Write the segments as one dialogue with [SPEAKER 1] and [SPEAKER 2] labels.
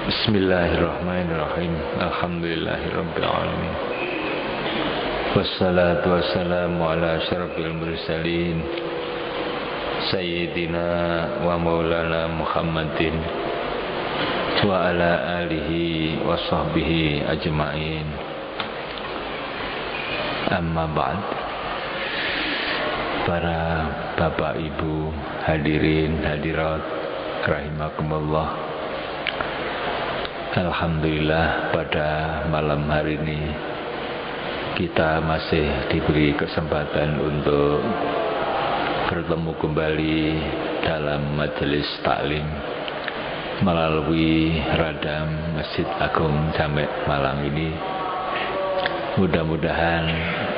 [SPEAKER 1] Bismillahirrahmanirrahim. Alhamdulillahirabbil alamin. Wassalatu wassalamu ala asyrafil mursalin Sayyidina wa maulana Muhammadin wa ala alihi wa sahbihi ajma'in. Amma ba'd. Para bapak ibu hadirin hadirat rahimakumullah. Alhamdulillah pada malam hari ini kita masih diberi kesempatan untuk bertemu kembali dalam majelis taklim melalui radam Masjid Agung Jamek Malang ini. Mudah-mudahan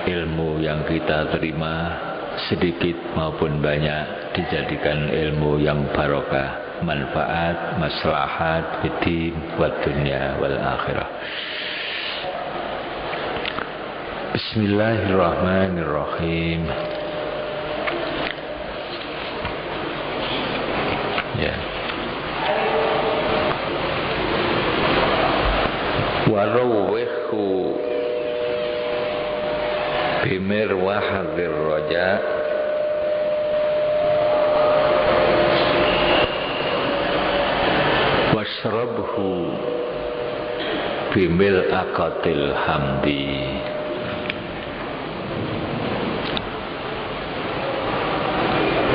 [SPEAKER 1] ilmu yang kita terima sedikit maupun banyak dijadikan ilmu yang barokah, manfaat, maslahat fiddin wa dunya wal akhirah. Bismillahirrahmanirrahim. Ya. Warawwihu bimirwahadir raja washrabhu bimil aqatil hamdi.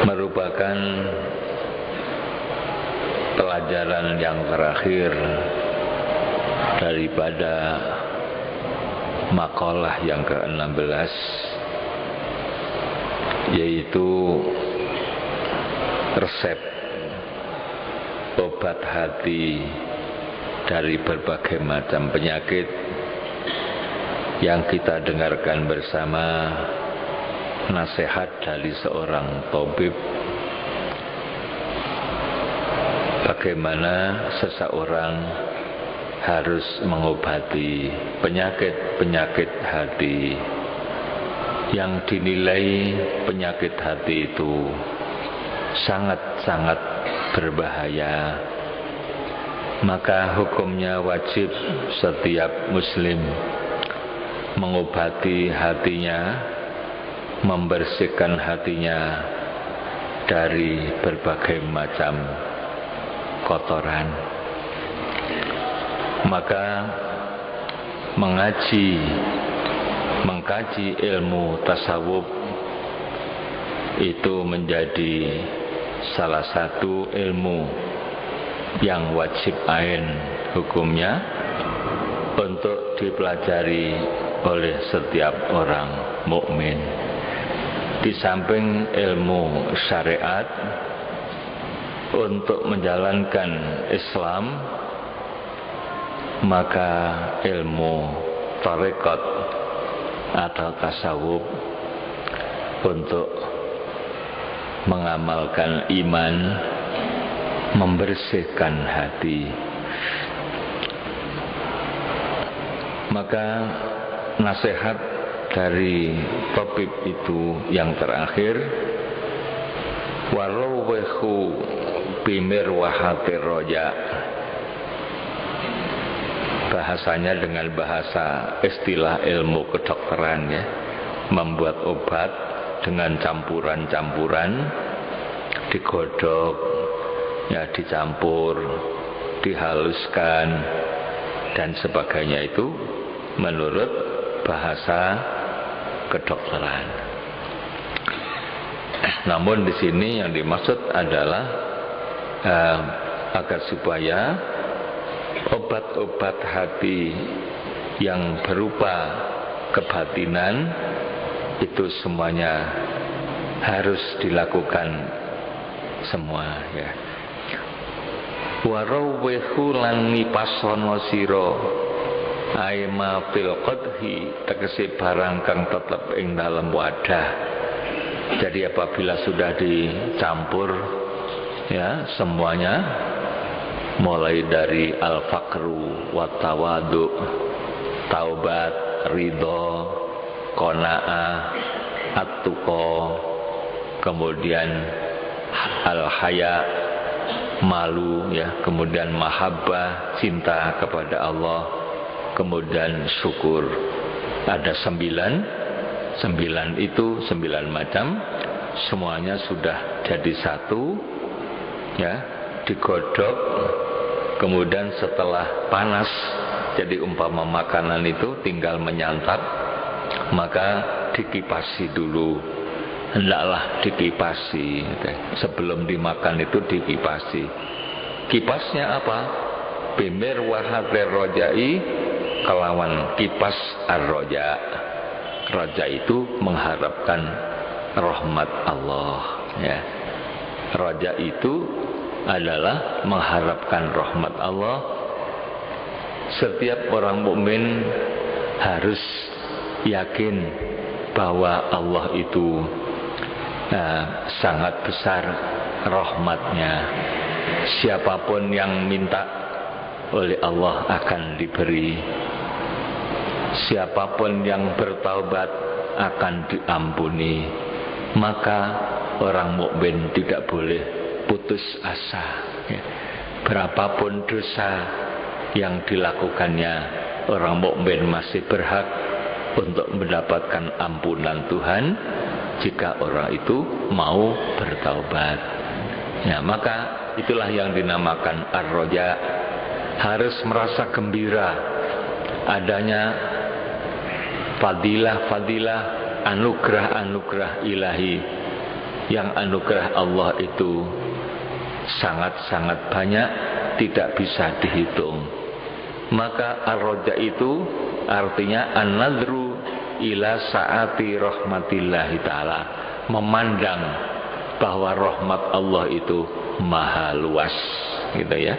[SPEAKER 1] Merupakan pelajaran yang terakhir daripada makalah yang ke-16, yaitu resep obat hati dari berbagai macam penyakit yang kita dengarkan bersama nasihat dari seorang tabib, bagaimana seseorang harus mengobati penyakit-penyakit hati yang dinilai penyakit hati itu sangat-sangat berbahaya. Maka hukumnya wajib setiap muslim mengobati hatinya, membersihkan hatinya dari berbagai macam kotoran. Maka mengkaji ilmu tasawuf itu menjadi salah satu ilmu yang wajib ain hukumnya untuk dipelajari oleh setiap orang mukmin. Di samping ilmu syariat untuk menjalankan Islam, maka ilmu tarekat atau tasawuf untuk mengamalkan iman, membersihkan hati. Maka nasihat dari tabib itu yang terakhir, warawwehu bimirwahatir roja. Bahasanya dengan bahasa istilah ilmu kedokteran, ya, membuat obat dengan campuran-campuran, digodok, ya, dicampur, dihaluskan dan sebagainya, itu menurut bahasa kedokteran. Namun di sini yang dimaksud adalah agar supaya obat-obat hati yang berupa kebatinan itu semuanya harus dilakukan semua, ya. Warawwehu lan nipasono sira aima fil qadhi, tegese barang kang tetep ing dalam wadah. Jadi apabila sudah dicampur, ya, semuanya, mulai dari al-faqru wa tawadu, taubat, ridho, qanaah, at-tuqa, kemudian al-haya, malu ya, kemudian mahabbah, cinta kepada Allah, kemudian syukur. Ada 9 itu 9 macam, semuanya sudah jadi satu ya, digodok, kemudian setelah panas, jadi umpama makanan itu tinggal menyantap, maka dikipasi dulu. Hendaklah dikipasi, sebelum dimakan itu dikipasi. Kipasnya apa? Bimir wahadir rojai, kelawan kipas ar-roja. Roja itu mengharapkan rahmat Allah ya. Roja itu adalah mengharapkan rahmat Allah. Setiap orang mukmin harus yakin bahwa Allah itu sangat besar rahmatnya. Siapapun yang minta oleh Allah akan diberi. Siapapun yang bertaubat akan diampuni. Maka orang mukmin tidak boleh putus asa ya. Berapapun dosa yang dilakukannya, orang mukmin masih berhak untuk mendapatkan ampunan Tuhan jika orang itu mau bertaubat. Ya, maka itulah yang dinamakan ar-roja. Harus merasa gembira adanya fadilah-fadilah, anugerah-anugerah ilahi. Yang anugerah Allah itu sangat-sangat banyak, tidak bisa dihitung. Maka ar-roja itu artinya an-nadru ila saati rahmatillahi ta'ala, memandang bahwa rahmat Allah itu maha luas gitu ya.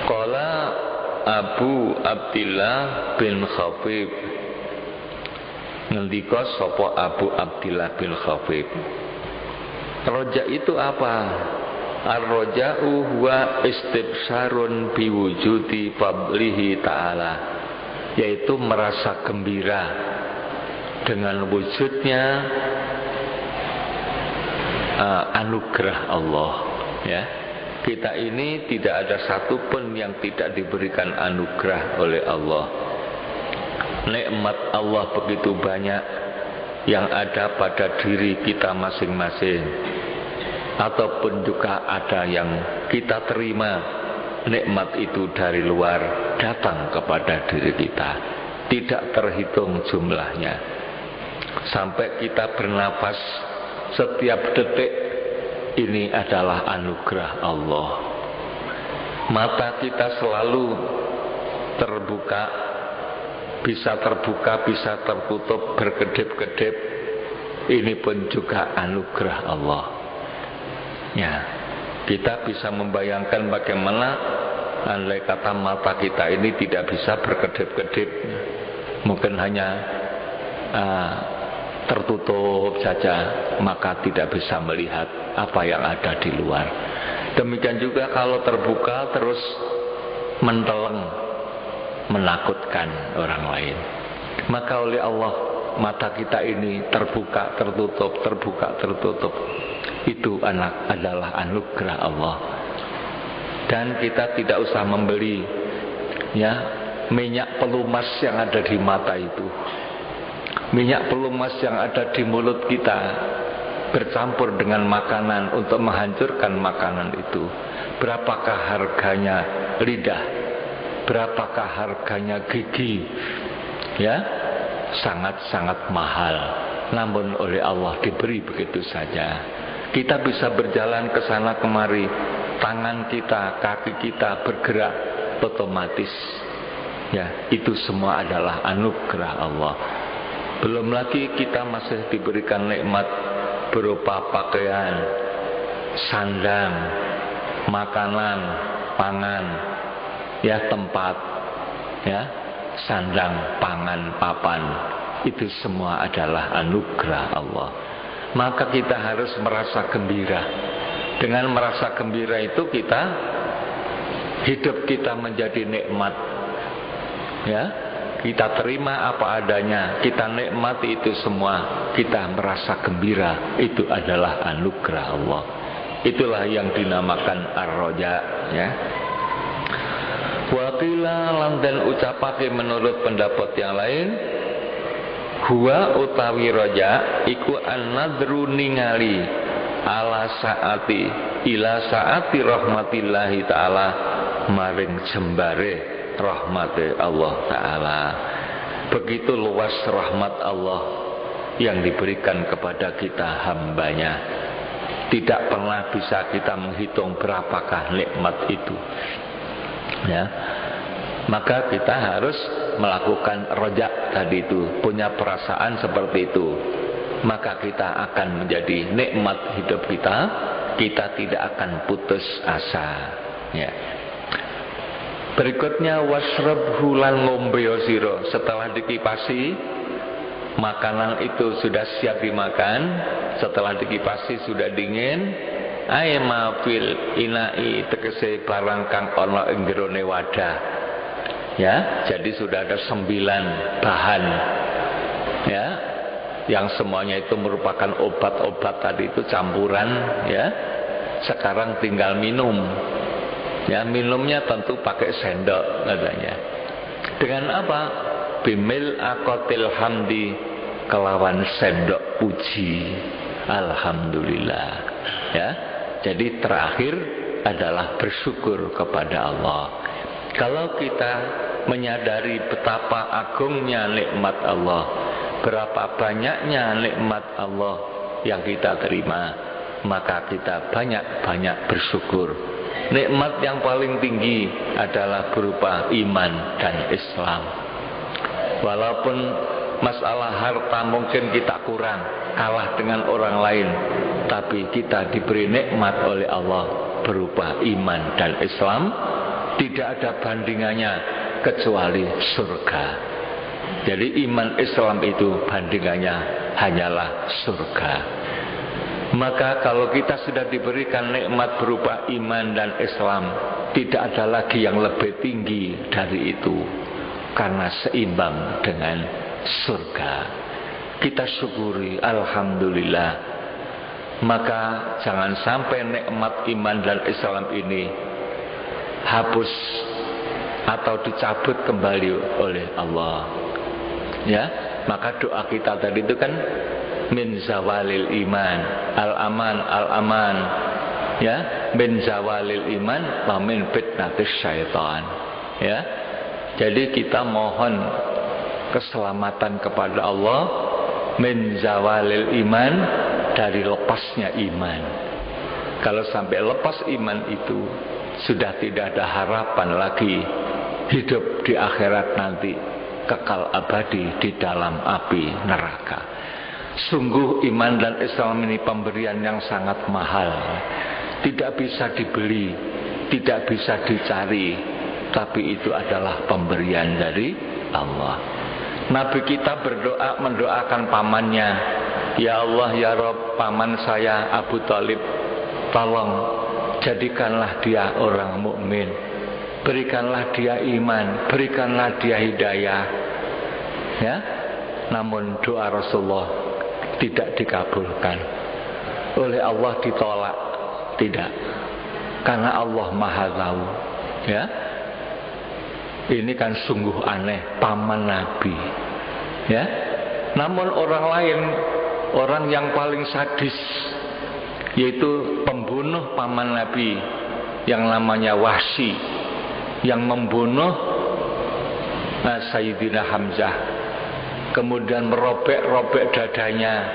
[SPEAKER 1] Qala Abu Abdillah bin Khafif, ngendika sapa Abu Abdillah bin Khafif, roja itu apa? Ar-roja'u huwa istibsarun biwujudi fadlihi ta'ala, yaitu merasa gembira dengan wujudnya anugerah Allah ya. Kita ini tidak ada satupun yang tidak diberikan anugerah oleh Allah. Nikmat Allah begitu banyak yang ada pada diri kita masing-masing, ataupun juga ada yang kita terima nikmat itu dari luar datang kepada diri kita, tidak terhitung jumlahnya. Sampai kita bernapas setiap detik, ini adalah anugerah Allah. Mata kita selalu terbuka, bisa tertutup, berkedip-kedip, ini pun juga anugerah Allah. Ya, kita bisa membayangkan bagaimana andai kata mata kita ini tidak bisa berkedip-kedip, mungkin hanya tertutup saja, maka tidak bisa melihat apa yang ada di luar. Demikian juga kalau terbuka terus menteleng, menakutkan orang lain. Maka oleh Allah mata kita ini terbuka, tertutup, terbuka, tertutup. Itu adalah anugerah Allah. Dan kita tidak usah membeli ya minyak pelumas yang ada di mata itu. Minyak pelumas yang ada di mulut kita bercampur dengan makanan untuk menghancurkan makanan itu. Berapakah harganya lidah? Berapakah harganya gigi? Ya, sangat-sangat mahal. Namun oleh Allah diberi begitu saja. Kita bisa berjalan ke sana kemari, tangan kita, kaki kita bergerak otomatis. Ya, itu semua adalah anugerah Allah. Belum lagi kita masih diberikan nikmat berupa pakaian, sandang, makanan, pangan, ya tempat, ya sandang, pangan, papan. Itu semua adalah anugerah Allah. Maka kita harus merasa gembira. Dengan merasa gembira itu hidup kita menjadi nikmat. Ya, kita terima apa adanya, kita nikmati itu semua, kita merasa gembira. Itu adalah anugerah Allah. Itulah yang dinamakan ar-roja, ya. Wakila lan den ucapake menurut pendapat yang lain, huwa utawi roja iku an-nadru ningali ala saati ila saati rahmatillahi ta'ala maring jembare rahmati Allah ta'ala. Begitu luas rahmat Allah yang diberikan kepada kita hambanya. Tidak pernah bisa kita menghitung berapakah nikmat itu, ya. Maka kita harus melakukan rojak tadi itu, punya perasaan seperti itu. Maka kita akan menjadi nikmat hidup kita. Kita tidak akan putus asa, ya. Berikutnya wasrabhu lan ngombe sira. Setelah dikipasi, makanan itu sudah siap dimakan. Setelah dikipasi sudah dingin. Aima fil inai tegese barang kang ana ing jerone wadah. Ya, jadi sudah ada 9 bahan, ya, yang semuanya itu merupakan obat-obat tadi itu campuran, ya. Sekarang tinggal minum, ya. Minumnya tentu pakai sendok katanya. Dengan apa? Bimil akotil hamdi, kelawan sendok puji. Alhamdulillah, ya. Jadi terakhir adalah bersyukur kepada Allah. Kalau kita menyadari betapa agungnya nikmat Allah, berapa banyaknya nikmat Allah yang kita terima, maka kita banyak-banyak bersyukur. Nikmat yang paling tinggi adalah berupa iman dan Islam. Walaupun masalah harta mungkin kita kurang, kalah dengan orang lain, tapi kita diberi nikmat oleh Allah berupa iman dan Islam. Tidak ada bandingannya kecuali surga. Jadi iman Islam itu bandingannya hanyalah surga. Maka kalau kita sudah diberikan nikmat berupa iman dan Islam, tidak ada lagi yang lebih tinggi dari itu, karena seimbang dengan surga. Kita syukuri, alhamdulillah. Maka jangan sampai nikmat iman dan Islam ini hapus atau dicabut kembali oleh Allah, ya. Maka doa kita tadi itu kan min zawalil iman, al-aman, ya, min zawalil iman wa min fitnatis syaitan, ya. Jadi kita mohon keselamatan kepada Allah min zawalil iman, dari lepasnya iman. Kalau sampai lepas iman itu, sudah tidak ada harapan lagi hidup di akhirat nanti kekal abadi di dalam api neraka. Sungguh iman dan Islam ini pemberian yang sangat mahal, tidak bisa dibeli, tidak bisa dicari, tapi itu adalah pemberian dari Allah. Nabi kita berdoa mendoakan pamannya, ya Allah ya Rabb, paman saya Abu Thalib, tolong jadikanlah dia orang mukmin, berikanlah dia iman, berikanlah dia hidayah, ya. Namun doa Rasulullah tidak dikabulkan oleh Allah, ditolak, tidak, karena Allah Maha Tahu, ya. Ini kan sungguh aneh, paman Nabi, ya. Namun orang lain, orang yang paling sadis, yaitu pembunuh paman Nabi yang namanya Wahsy, yang membunuh Sayyidina Hamzah, kemudian merobek-robek dadanya,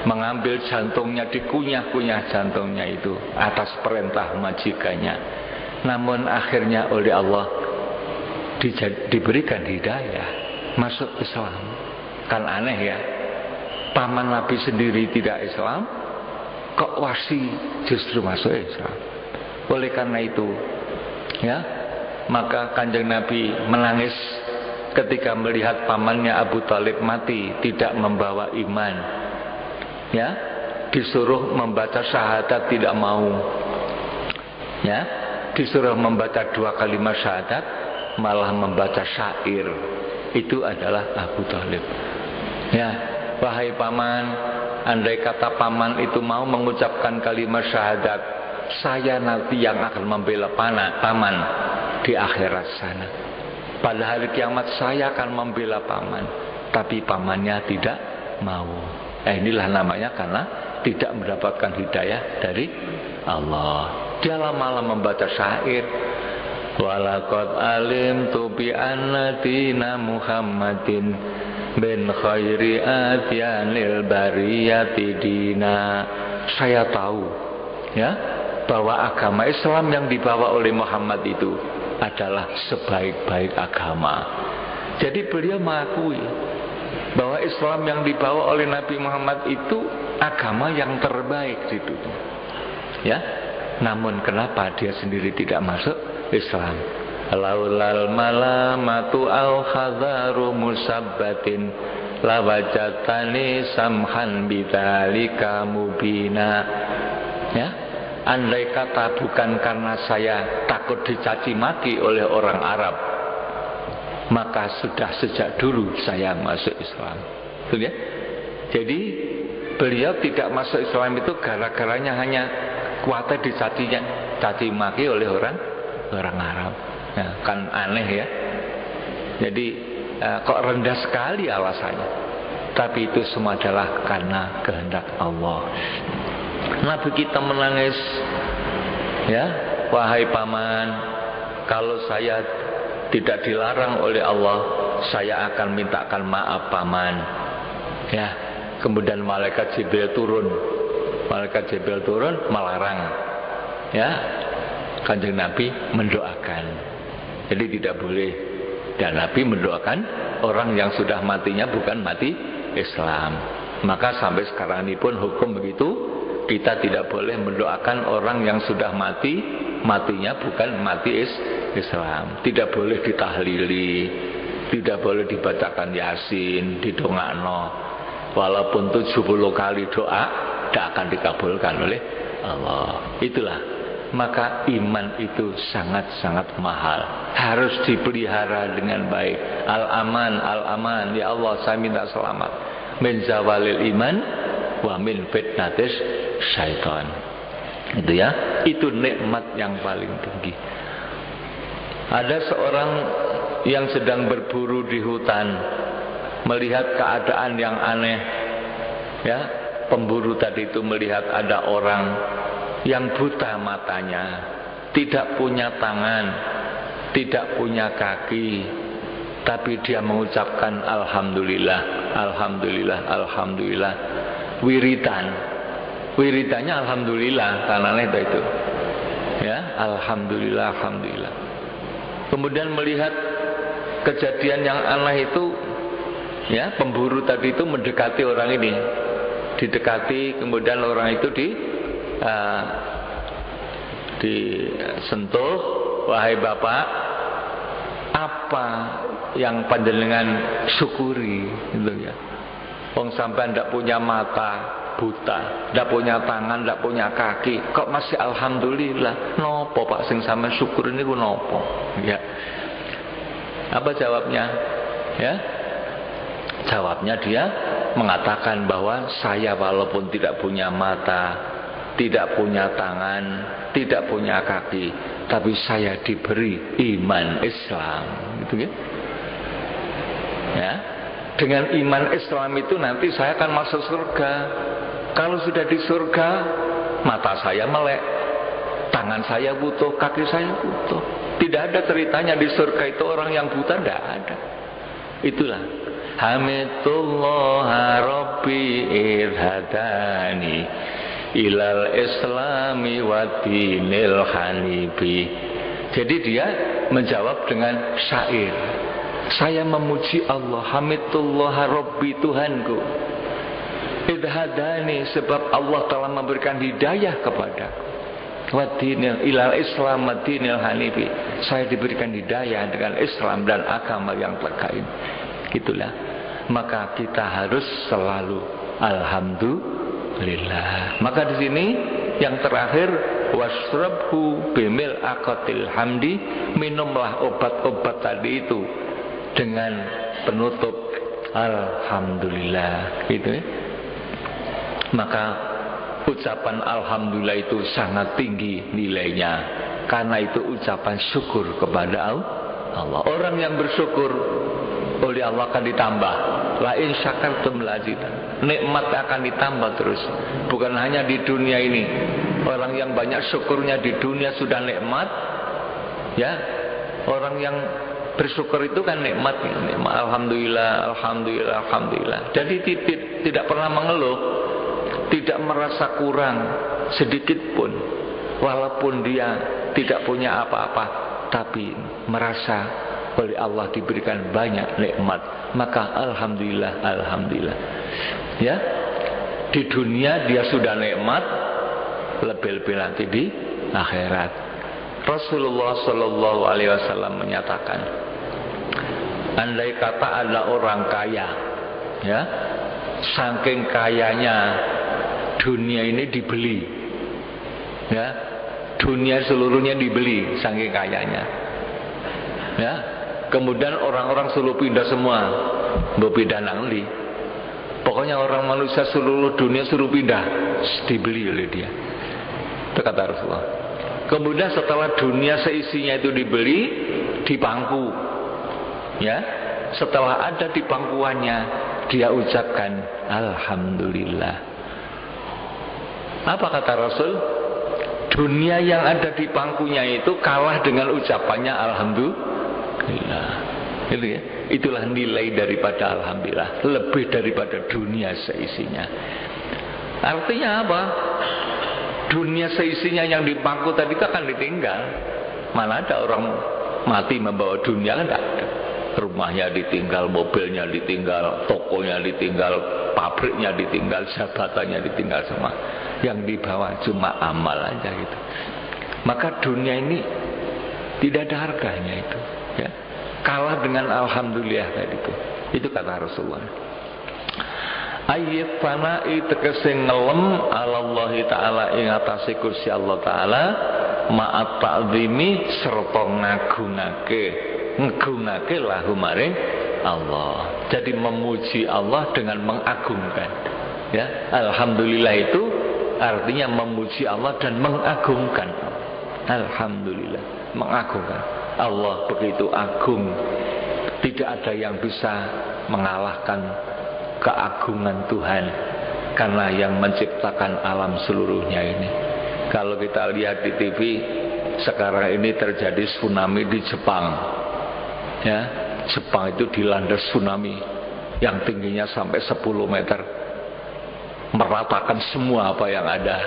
[SPEAKER 1] mengambil jantungnya, dikunyah-kunyah jantungnya itu atas perintah majikannya. Namun akhirnya oleh Allah diberikan hidayah, masuk Islam. Kan aneh ya, paman Nabi sendiri tidak Islam, kok Wahsy justru masuk Islam. Oleh karena itu, ya, maka Kanjeng Nabi menangis ketika melihat pamannya Abu Thalib mati tidak membawa iman, ya, disuruh membaca syahadat tidak mau, ya, disuruh membaca 2 kalimat syahadat malah membaca syair. Itu adalah Abu Thalib, ya. Wahai paman, andai kata paman itu mau mengucapkan kalimat syahadat, saya nanti yang akan membela paman di akhirat sana. Pada hari kiamat saya akan membela paman, tapi pamannya tidak mau. Inilah namanya karena tidak mendapatkan hidayah dari Allah. Dia lama-lama membaca syair. Walaqad alimtu bi anna dina Muhammadin bin khairi adyanil bariyati dina. Saya tahu ya bahwa agama Islam yang dibawa oleh Muhammad itu adalah sebaik-baik agama. Jadi beliau mengakui bahwa Islam yang dibawa oleh Nabi Muhammad itu agama yang terbaik di dunia. Ya, namun kenapa dia sendiri tidak masuk Islam? Laulal malamatu au khadharu musabbatin lawajatani samhan bidzalika mubina. Ya, andai kata bukan karena saya takut dicaci maki oleh orang Arab, maka sudah sejak dulu saya masuk Islam. Betul ya? Jadi beliau tidak masuk Islam itu gara-garanya hanya khawatir dicaci maki oleh orang Arab. Nah, kan aneh ya. Jadi kok rendah sekali alasannya. Tapi itu semua adalah karena kehendak Allah. Nabi kita menangis, ya, wahai paman, kalau saya tidak dilarang oleh Allah, saya akan mintakan maaf paman. Ya, kemudian malaikat Jibril turun melarang. Ya, Kanjeng Nabi mendoakan. Jadi tidak boleh. Dan Nabi mendoakan orang yang sudah matinya bukan mati Islam. Maka sampai sekarang ini pun hukum begitu. Kita tidak boleh mendoakan orang yang sudah matinya bukan mati Islam. Tidak boleh ditahlili, tidak boleh dibacakan Yasin, didongakno. Walaupun 70 kali doa tidak akan dikabulkan oleh Allah. Itulah. Maka iman itu sangat-sangat mahal. Harus dipelihara dengan baik. Al-aman, ya Allah saya minta selamat. Min zawalil iman wa min fitnatis syaitan. Itu ya, itu nikmat yang paling tinggi. Ada seorang yang sedang berburu di hutan, melihat keadaan yang aneh. Ya, pemburu tadi itu melihat ada orang yang buta matanya, tidak punya tangan, tidak punya kaki, tapi dia mengucapkan alhamdulillah, alhamdulillah, alhamdulillah. Wiridannya alhamdulillah, karena itu. Ya, alhamdulillah, alhamdulillah. Kemudian melihat kejadian yang aneh itu, ya, pemburu tadi itu mendekati orang ini. Didekati, kemudian orang itu disentuh, wahai bapak, apa yang panjenengan syukuri, gitu ya. Wong sampean ndak punya mata, buta, ndak punya tangan, ndak punya kaki, kok masih alhamdulillah? Nopo Pak sing sampean syukur niku nopo? Ya. Apa jawabnya? Ya. Jawabnya dia mengatakan bahwa saya walaupun tidak punya mata, tidak punya tangan, tidak punya kaki, tapi saya diberi iman Islam, gitu ya. Ya. Dengan iman Islam itu nanti saya akan masuk surga. Kalau sudah di surga, mata saya melek, tangan saya butuh, kaki saya butuh. Tidak ada ceritanya di surga itu orang yang buta, tidak ada. Itulah Hamidullah Rabbi irhadani ilal islami wa dinil hanifi. Jadi dia menjawab dengan syair. Saya memuji Allah, hamidullah Rabbi Tuhanku, irhadani, sebab Allah telah memberikan hidayah kepadaku. Wa dinil ilal islam wa dinil hanifi. Saya diberikan hidayah dengan Islam dan agama yang tegak ini. Itulah. Maka kita harus selalu alhamdulillah. Maka di sini yang terakhir, wasrabhu bimil aqatil hamdi, minumlah obat-obat tadi itu dengan penutup alhamdulillah, gitu ya. Maka ucapan alhamdulillah itu sangat tinggi nilainya, karena itu ucapan syukur kepada Allah. Orang yang bersyukur oleh Allah akan ditambah. La in syakartum lazidannakum. Nikmat akan ditambah terus. Bukan hanya di dunia ini. Orang yang banyak syukurnya di dunia sudah nikmat, ya. Orang yang bersyukur itu kan nikmatnya, nikmat alhamdulillah, alhamdulillah, alhamdulillah. Jadi tidak pernah mengeluh, tidak merasa kurang sedikit pun, walaupun dia tidak punya apa-apa, tapi merasa oleh Allah diberikan banyak nikmat. Maka alhamdulillah, alhamdulillah. Ya, di dunia dia sudah nikmat, lebih-lebih nanti di akhirat. Rasulullah Shallallahu Alaihi Wasallam menyatakan, andai kata ada orang kaya, ya, saking kayanya dunia ini dibeli, ya, dunia seluruhnya dibeli, saking kayanya, ya. Kemudian orang-orang suruh pindah semua, berpindah nangli. Pokoknya orang manusia seluruh dunia suruh pindah, dibeli oleh dia. Itu kata Rasulullah. Kemudian setelah dunia seisinya itu dibeli, dipangku, ya. Setelah ada di pangkuannya, dia ucapkan alhamdulillah. Apa kata Rasul? Dunia yang ada di pangkunya itu kalah dengan ucapannya alhamdulillah. Itu ya. Itulah nilai daripada alhamdulillah, lebih daripada dunia seisinya. Artinya apa? Dunia seisinya yang dipangku tadi itu akan ditinggal. Mana ada orang mati membawa dunia, kan tidak ada. Rumahnya ditinggal, mobilnya ditinggal, tokonya ditinggal, pabriknya ditinggal, jabatannya ditinggal semua. Yang dibawa cuma amal aja gitu. Maka dunia ini tidak ada harganya itu, ya. Kalah dengan alhamdulillah tadi itu. Itu kata Rasulullah. Ayyit fana'i tegese ngelem alallahi ta'ala ing atase kursi Allah ta'ala ma'at ta'zimi serta ngagungake lahu maring Allah. Jadi memuji Allah dengan mengagungkan, ya. Alhamdulillah itu artinya memuji Allah dan mengagungkan. Alhamdulillah, mengagungkan. Allah begitu agung, tidak ada yang bisa mengalahkan keagungan Tuhan, karena yang menciptakan alam seluruhnya ini. Kalau kita lihat di TV sekarang ini terjadi tsunami di Jepang, ya. Jepang itu dilanda tsunami yang tingginya sampai 10 meter, meratakan semua apa yang ada.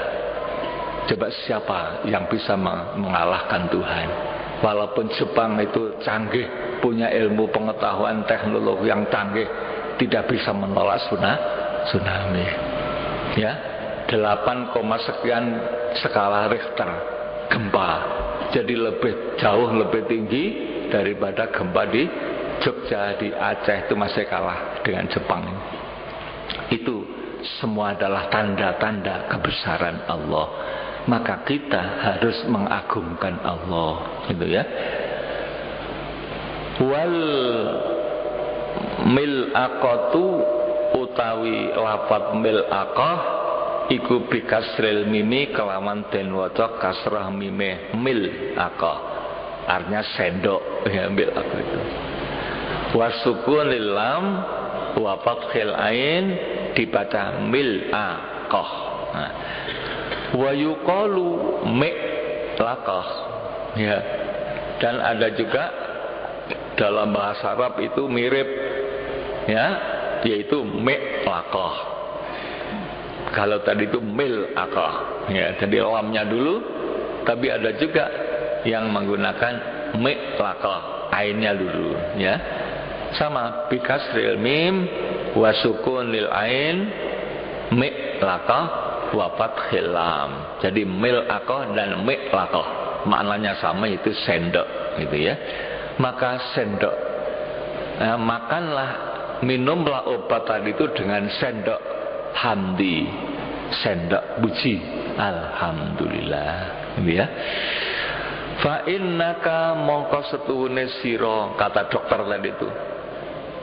[SPEAKER 1] Coba siapa yang bisa mengalahkan Tuhan? Walaupun Jepang itu canggih, punya ilmu pengetahuan teknologi yang canggih, tidak bisa menolak tsunami. Ya, 8, sekian skala Richter gempa. Jadi jauh lebih tinggi daripada gempa di Jogja, di Aceh, itu masih kalah dengan Jepang. Itu semua adalah tanda-tanda kebesaran Allah. Maka kita harus mengagungkan Allah, gitu ya. Wal mil'aqatu utawi lafadz mil'aqah iku bikasril mimi kelawan den waca kasrah mime mil'aqah. Artinya sendok, ya, mil'aqah itu. Wasukunil lam wa fathil ain dibaca mil'aqah. Nah, wa yuqalu mi'laqah, ya. Dan ada juga dalam bahasa Arab itu mirip, ya, yaitu mi'laqah. Kalau tadi itu mil'aqah, ya, jadi lamnya dulu, tapi ada juga yang menggunakan mi'laqah, ainnya dulu, ya. Sama bikasril mim wa sukunil ain mi'laqah wa fathil lam. Jadi mil'aqah dan mi'laqah maknanya sama, itu sendok, gitu ya. Maka sendok, makanlah, minumlah obat tadi itu dengan sendok hamdi, sendok puji, alhamdulillah, gitu ya. Fa innaka mongko setuhune sira, kata dokter tadi itu,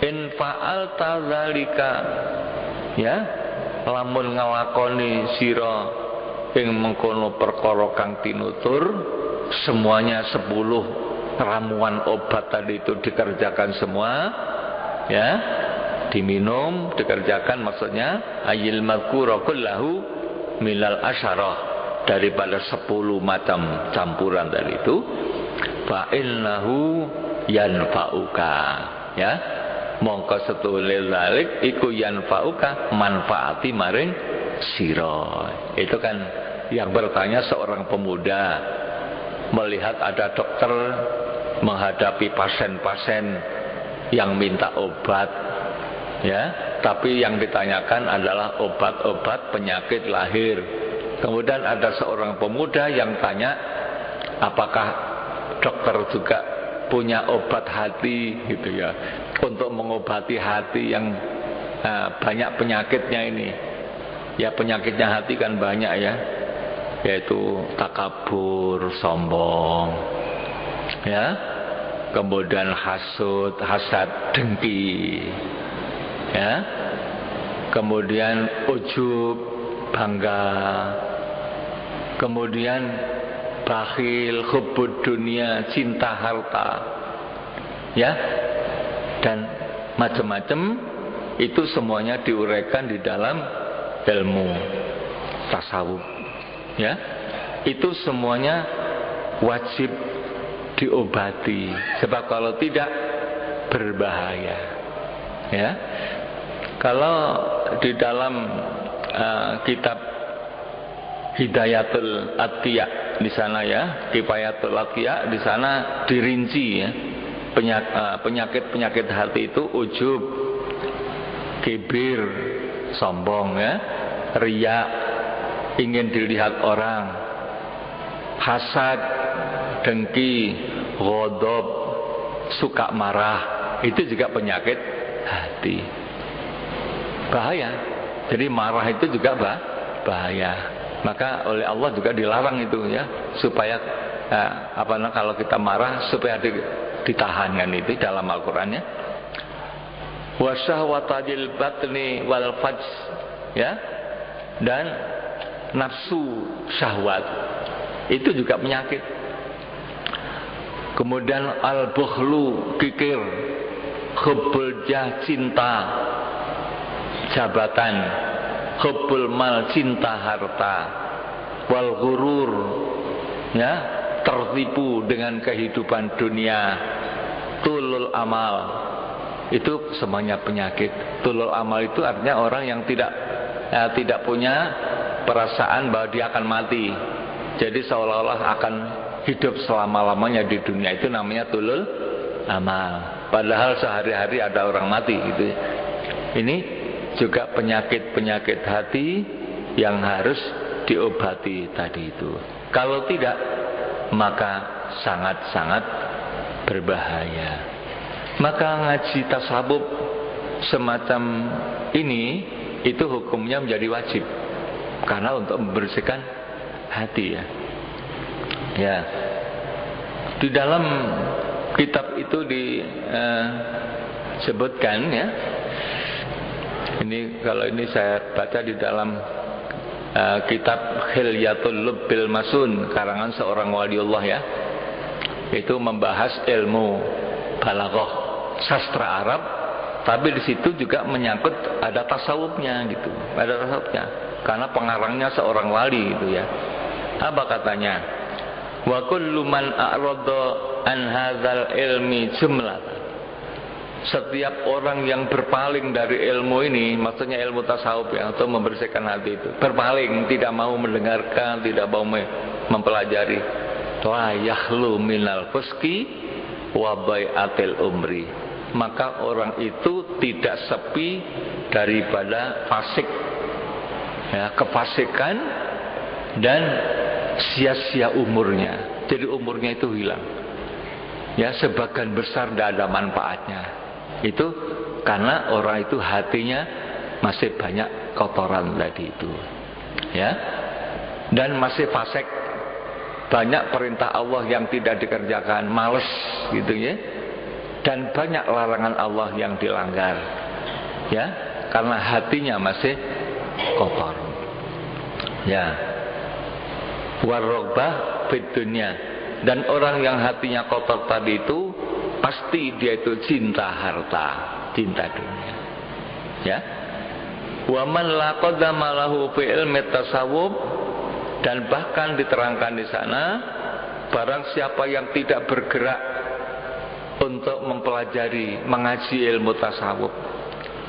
[SPEAKER 1] in fa'alta zalika, ya, lamun nglakoni sira ing mengkono perkara kang tinutur, semuanya 10 ramuan obat tadi itu dikerjakan semua, ya, diminum, dikerjakan, maksudnya ayil madkura kullahu milal asyarah, daripada 10 macam campuran dari itu, fa innahu yanfa'uka, ya, mongko setulil zalik iku yanfa'uka, manfaati maring sira. Itu kan yang bertanya seorang pemuda melihat ada dokter menghadapi pasien-pasien yang minta obat, ya, tapi yang ditanyakan adalah obat-obat penyakit lahir. Kemudian ada seorang pemuda yang tanya, apakah dokter juga punya obat hati, gitu ya, untuk mengobati hati yang banyak penyakitnya ini. Ya, penyakitnya hati kan banyak, ya, yaitu takabur, sombong, ya, kemudian hasud, hasad, dengki, ya, kemudian ujub, bangga, kemudian bakhil, hubbud dunia, cinta harta, ya, dan macam-macam. Itu semuanya diuraikan di dalam ilmu tasawuf, ya. Itu semuanya wajib diobati, sebab kalau tidak berbahaya, ya. Kalau di dalam kitab Hidayatul Atqiya di sana, ya, Kifayatul Atqiya di sana dirinci, ya, penyakit-penyakit hati itu ujub, kibir, sombong, ya, riya, ingin dilihat orang, hasad, dengki, ghadab, suka marah. Itu juga penyakit hati, bahaya. Jadi marah itu juga bahaya. Maka oleh Allah juga dilarang itu, ya, supaya kalau kita marah supaya ditahan, kan, itu dalam Al-Qur'annya. Wa syahwatadil batni wal fajr, ya, dan nafsu syahwat itu juga penyakit. Kemudian al-bukhlu, kikir, hubbul jah, cinta jabatan, hubbul mal, cinta harta, wal ghurur, ya, tertipu dengan kehidupan dunia, tulul amal, itu semuanya penyakit. Tulul amal itu artinya orang yang tidak punya perasaan bahwa dia akan mati, jadi seolah-olah akan hidup selama-lamanya di dunia. Itu namanya tulul amal, padahal sehari-hari ada orang mati, gitu. Ini juga penyakit-penyakit hati yang harus diobati tadi itu. Kalau tidak, maka sangat-sangat berbahaya. Maka ngaji tasawuf semacam ini itu hukumnya menjadi wajib, karena untuk membersihkan hati, ya. Ya, di dalam kitab itu disebutkan, ya. Ini kalau ini saya baca di dalam kitab Khilyatul Lubbil Masun karangan seorang waliullah, ya. Itu membahas ilmu balaghah, sastra Arab, tapi di situ juga menyangkut ada tasawufnya, gitu. Ada tasawufnya karena pengarangnya seorang wali, gitu, ya. Apa katanya? Wa kullu man a'rada an hadzal ilmi jumlatan. Setiap orang yang berpaling dari ilmu ini, maksudnya ilmu tasawuf, ya, untuk membersihkan hati itu, berpaling, tidak mau mendengarkan, tidak mau mempelajari, la yakhlu minal fuski wa bai'atil umri, maka orang itu tidak sepi daripada fasik, ya, kefasikan dan sia-sia umurnya. Jadi umurnya itu hilang, ya, sebagian besar tidak ada manfaatnya. Itu karena orang itu hatinya masih banyak kotoran tadi itu, ya, dan masih fasik, banyak perintah Allah yang tidak dikerjakan, males, gitu, ya, dan banyak larangan Allah yang dilanggar, ya, karena hatinya masih kotor. Ya. Warrogbah fid dunya. Dan orang yang hatinya kotor tadi itu pasti dia itu cinta harta, cinta dunia. Ya. Wa man la qadama lahu fi ilmi tasawuf, dan bahkan diterangkan di sana barang siapa yang tidak bergerak untuk mempelajari, mengaji ilmu tasawuf,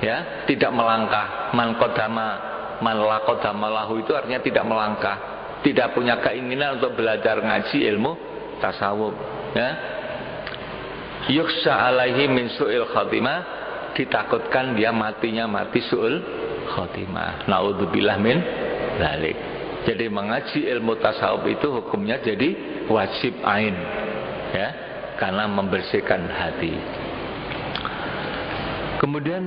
[SPEAKER 1] ya, tidak melangkah, man la qadama lahu itu artinya tidak melangkah, tidak punya keinginan untuk belajar ngaji ilmu tasawuf, ya. Yukhsha alaihi min su'il khatimah, ditakutkan dia matinya mati su'ul khatimah. Naudzubillah min dzalik. Jadi mengaji ilmu tasawuf itu hukumnya jadi wajib ain, ya, karena membersihkan hati. Kemudian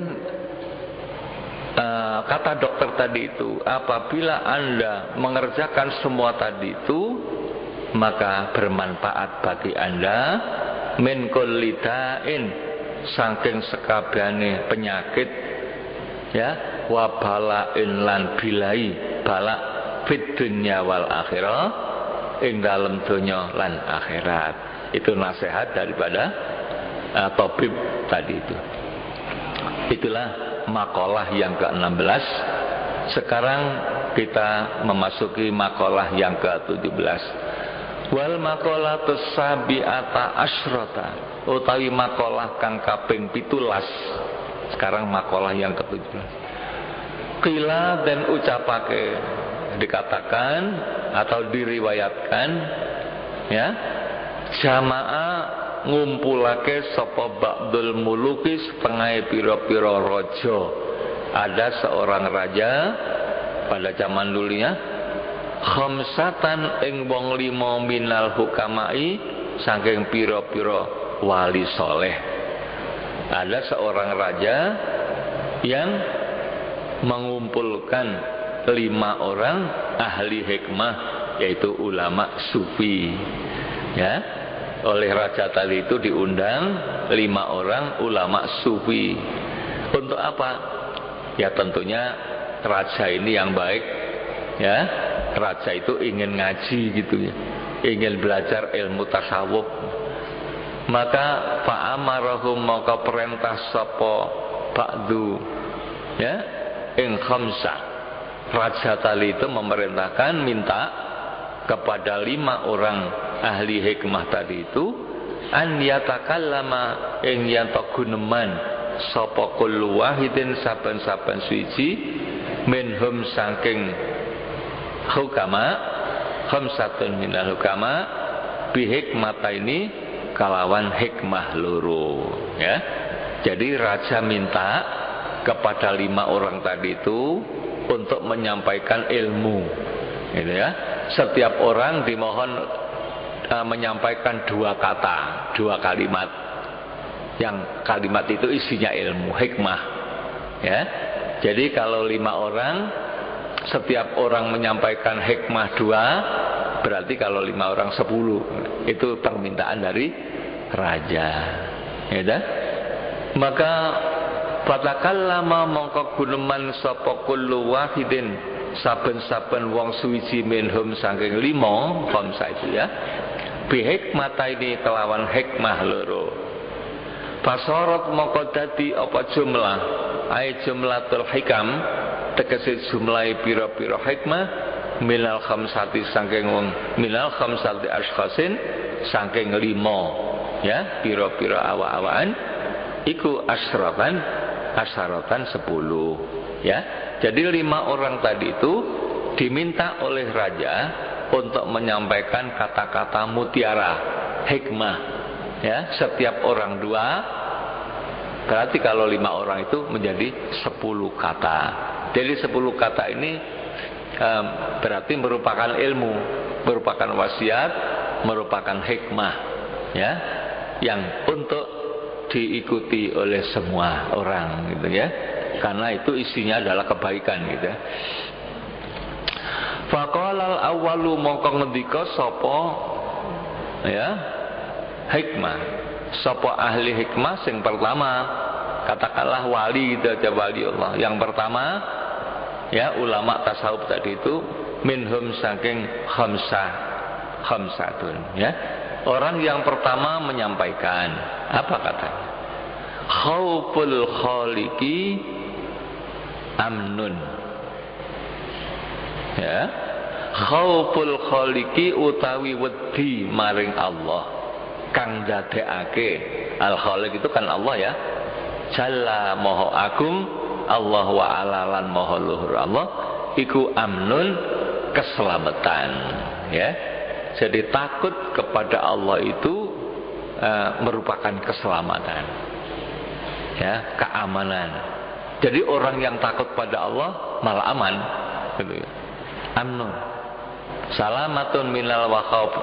[SPEAKER 1] kata dokter tadi itu, apabila Anda mengerjakan semua tadi itu, maka bermanfaat bagi Anda min kulli da'in, saking sekabehane penyakit, ya, wa bala'in lan bilai, bala fid dunya wal akhirah, ing dalem donya lan akhirat. Itu nasihat daripada tabib tadi itu. Itulah makalah yang ke-16. Sekarang kita memasuki makalah yang ke-17. Wal makalatus sabi'ata asyrata, utawi makalah kang kaping 17. Sekarang makalah yang ke-17. Qila dan ucapake, dikatakan atau diriwayatkan, ya, jamaah ngumpulake sapa ba'dul muluki, setengah pira-pira raja. Ada seorang raja pada zaman dulunya, khamsatan ing wong 5 minal hukamai, saking pira-pira wali soleh. Ada seorang raja yang mengumpulkan 5 orang ahli hikmah, yaitu ulama sufi, ya. Oleh raja tadi itu diundang 5 orang ulama sufi. Untuk apa? Ya tentunya raja ini yang baik, ya. Raja itu ingin ngaji gitu ya, ingin belajar ilmu tasawuf. Maka fa'amarahum, maka perintah sapa ba'du, ya, ing khamsa. Raja tadi itu memerintahkan, minta kepada 5 orang ahli hikmah tadi itu, an yatakallama, ing yanto guneman sapa kullu wahidin, saben-saben suci, minhum saking hukama, khamsatun minal hukama, bihikmata ini kalawan hikmah loro, ya. Jadi raja minta kepada 5 orang tadi itu untuk menyampaikan ilmu, gitu ya. Setiap orang dimohon menyampaikan 2 kata, 2 kalimat, yang kalimat itu isinya ilmu, hikmah, ya. Jadi kalau 5 orang, setiap orang menyampaikan hikmah 2, berarti kalau 5 orang 10. Itu permintaan dari raja, ya dah. Maka fatakallama, mongko guneman sapa kullu wahidin, saben-saben wong suwiji minhum saking 5 khamsa itu, ya, bihikmata ini kelawan hikmah loro. Fasorot mongko dadi apa jumlah, ai jumlatul hikam, tegese jumlah pira-pira hikmah, minal khamsati saking wong, minal khamsati askhasin saking 5, ya, pira-pira awa-awaan, iku asyaratan 10, ya. Jadi 5 orang tadi itu diminta oleh raja untuk menyampaikan kata-kata mutiara, hikmah, ya. Setiap orang 2, berarti kalau 5 orang itu menjadi 10 kata. Jadi 10 kata ini berarti merupakan ilmu, merupakan wasiat, merupakan hikmah, ya, yang untuk diikuti oleh semua orang, gitu ya. Karena itu isinya adalah kebaikan, gitu ya. Faqalal awwalu, mongko ngendika sapa, ya, hikmah, sapa ahli hikmah sing pertama, katakanlah wali, gitu aja, wali Allah. Yang pertama ya ulama tasawuf tadi itu minhum saking khamsatun ya. Orang yang pertama menyampaikan apa katanya? Khauful khaliqi amnun. Ya. Khauful khaliqi utawi wedi maring Allah kang dadekake. Al khaliq itu kan Allah ya. Jalla maha agung, Allah wa alalan maha luhur Allah iku amnun keselamatan ya. Jadi takut kepada Allah itu merupakan keselamatan ya, keamanan. Jadi orang yang takut pada Allah malah aman gitu ya. Amnun salamatun minal wakhab,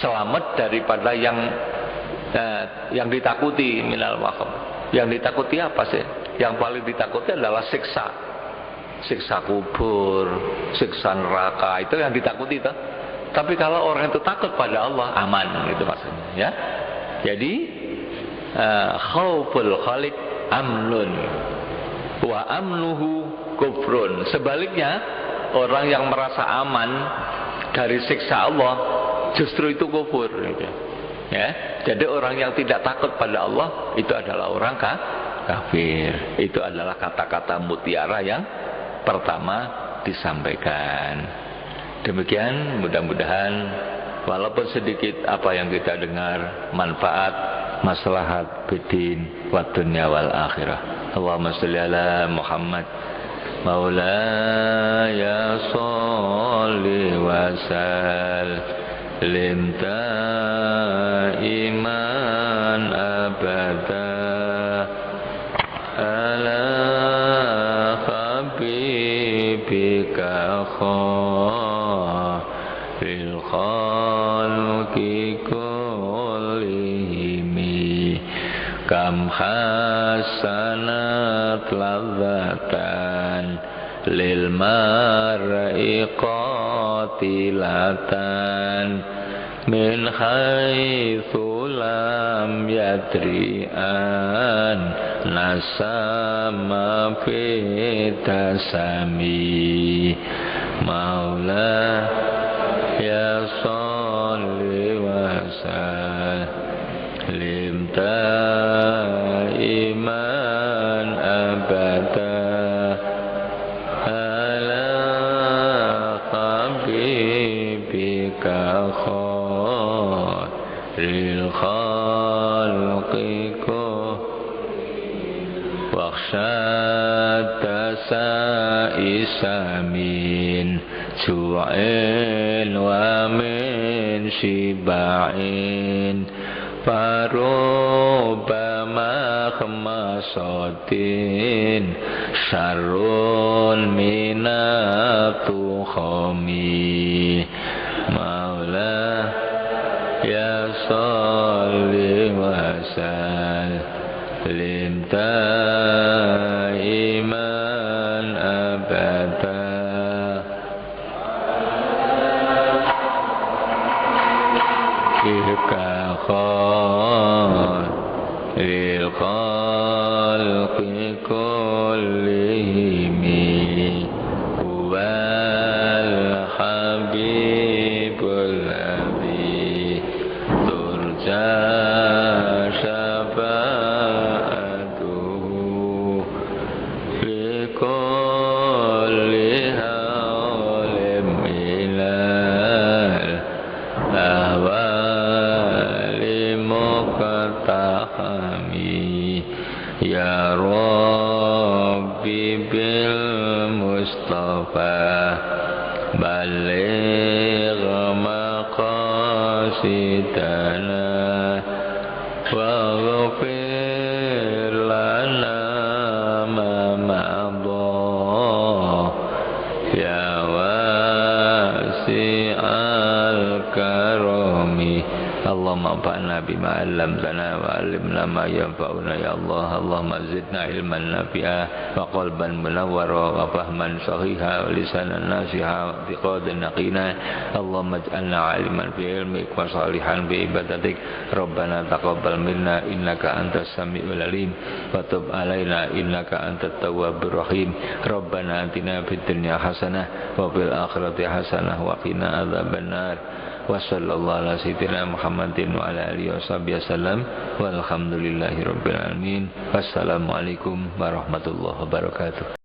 [SPEAKER 1] selamat daripada yang ditakuti minal wakhab. Yang ditakuti apa sih? Yang paling ditakuti adalah siksa kubur, siksa neraka, itu yang ditakuti itu. Tapi kalau orang itu takut pada Allah, aman itu maksudnya ya. Jadi khauful khaliq amnun wa amnuhu kufrun. Sebaliknya, orang yang merasa aman dari siksa Allah justru itu kufur gitu. Ya. Jadi orang yang tidak takut pada Allah itu adalah orang kafir. Itu adalah kata-kata mutiara yang pertama disampaikan. Demikian, mudah-mudahan walaupun sedikit apa yang kita dengar manfaat, maslahat bidin wa dunya wal akhirah. Allahumma shalli ala Muhammad maulaya sholli wa sallim iman abada ala habibika khairil khalqi kullihim kam hasanat ladzatan lil mar'i qatilatan min haitsu lam yadri'an nasama fitasami maula ya sholli wa sallim iman abada ala habibika khairil khalqi wakhsyata sa'isamin su'in wa min shiba'in farubama khmasatin syarrun minatu khami maula ya sholli wa sallim iman abada Ika khairil khalqi kullihim wal habibul ladzi turja syafa'atuhu likulli hawlim ilal ahwali muqtahami ya Rabbi bil Mustafa baligh maqasidana waghfir lana ma madha ya wasi'al karami Allahumma anfa'na بما علمتنا وعلمنا ما ينفعنا يا الله. اللهم زدنا علما نافعا وقلبا منورا وفهما صحيحا ولسانا ناصحا واعتقادا يقينا. اللهم اجعلنا عالما في علمك وصالحا بعبادتك. ربنا تقبل منا إنك أنت السميع العليم وتب علينا إنك أنت التواب الرحيم. ربنا آتنا في الدنيا حسنة وفي الآخرة حسنة وقنا عذاب النار. وصلى الله على سيدنا محمد وعلى آله وصحبه وسلم والحمد لله رب العالمين. Wassalamualaikum warahmatullahi wabarakatuh.